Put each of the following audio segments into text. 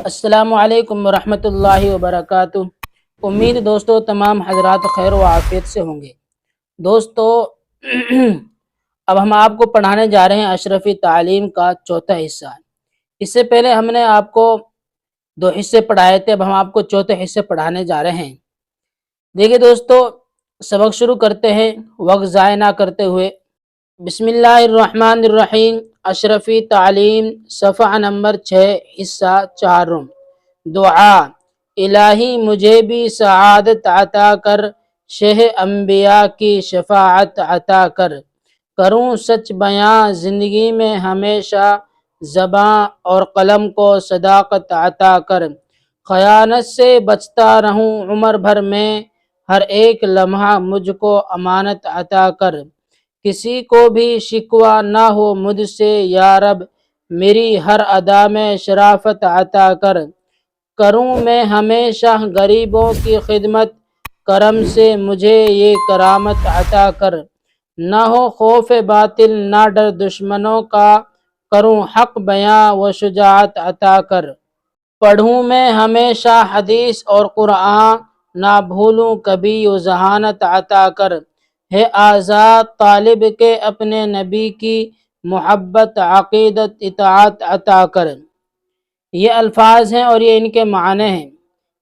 السلام علیکم ورحمۃ اللہ وبرکاتہ۔ امید دوستو تمام حضرات خیر و عافیت سے ہوں گے۔ دوستو اب ہم آپ کو پڑھانے جا رہے ہیں اشرفی تعلیم کا چوتھا حصہ۔ اس سے پہلے ہم نے آپ کو 2 حصے پڑھائے تھے، اب ہم آپ کو چوتھے حصے پڑھانے جا رہے ہیں۔ دیکھیے دوستو، سبق شروع کرتے ہیں وقت ضائع نہ کرتے ہوئے۔ بسم اللہ الرحمن الرحیم۔ اشرفی تعلیم صفحہ نمبر 6 حصہ 4۔ دعا: الہی مجھے بھی سعادت عطا کر، شہ انبیاء کی شفاعت عطا کر۔ کروں سچ بیاں زندگی میں ہمیشہ، زباں اور قلم کو صداقت عطا کر۔ خیانت سے بچتا رہوں عمر بھر میں، ہر ایک لمحہ مجھ کو امانت عطا کر۔ کسی کو بھی شکوہ نہ ہو مجھ سے یا رب، میری ہر ادا میں شرافت عطا کر۔ کروں میں ہمیشہ غریبوں کی خدمت، کرم سے مجھے یہ کرامت عطا کر۔ نہ ہو خوف باطل نہ ڈر دشمنوں کا، کروں حق بیاں و شجاعت عطا کر۔ پڑھوں میں ہمیشہ حدیث اور قرآن، نہ بھولوں کبھی و ذہانت عطا کر۔ ہے آزاد طالب کے اپنے نبی کی، محبت عقیدت اطاعت عطا کر۔ یہ الفاظ ہیں اور یہ ان کے معنی ہیں۔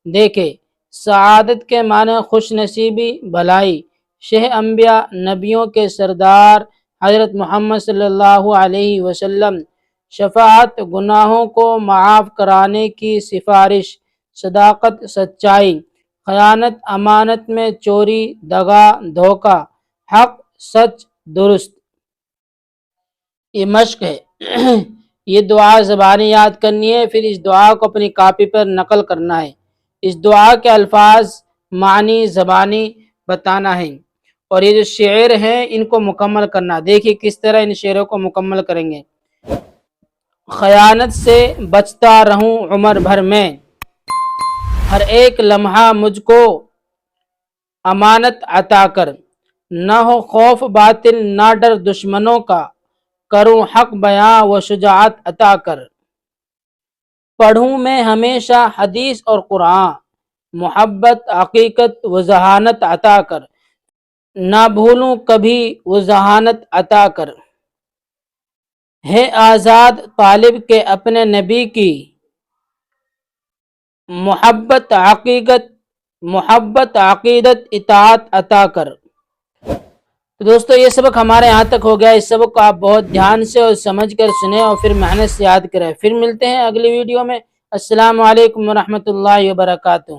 دیکھیں، سعادت کے معنی خوش نصیبی، بھلائی۔ شہ انبیاء، نبیوں کے سردار حضرت محمد صلی اللہ علیہ وسلم۔ شفاعت، گناہوں کو معاف کرانے کی سفارش۔ صداقت، سچائی۔ خیانت، امانت میں چوری، دغا، دھوکہ۔ حق، سچ، درست۔ یہ مشق ہے۔ یہ دعا زبانی یاد کرنی ہے، پھر اس دعا کو اپنی کاپی پر نقل کرنا ہے۔ اس دعا کے الفاظ معنی زبانی بتانا ہے، اور یہ جو شعر ہیں ان کو مکمل کرنا۔ دیکھیے کس طرح ان شعروں کو مکمل کریں گے۔ خیانت سے بچتا رہوں عمر بھر میں، ہر ایک لمحہ مجھ کو امانت عطا کر۔ نہ ہو خوف باطل نہ ڈر دشمنوں کا، کروں حق بیاں و شجاعت عطا کر۔ پڑھوں میں ہمیشہ حدیث اور قرآن، محبت عقیدت و ذہانت عطا کر۔ نہ بھولوں کبھی و ذہانت عطا کر۔ ہے آزاد طالب کے اپنے نبی کی، محبت عقیدت اطاعت عطا کر۔ تو دوستو یہ سبق ہمارے یہاں تک ہو گیا۔ اس سبق کو آپ بہت دھیان سے اور سمجھ کر سنیں اور پھر محنت سے یاد کریں۔ پھر ملتے ہیں اگلی ویڈیو میں۔ السلام علیکم ورحمۃ اللہ وبرکاتہ۔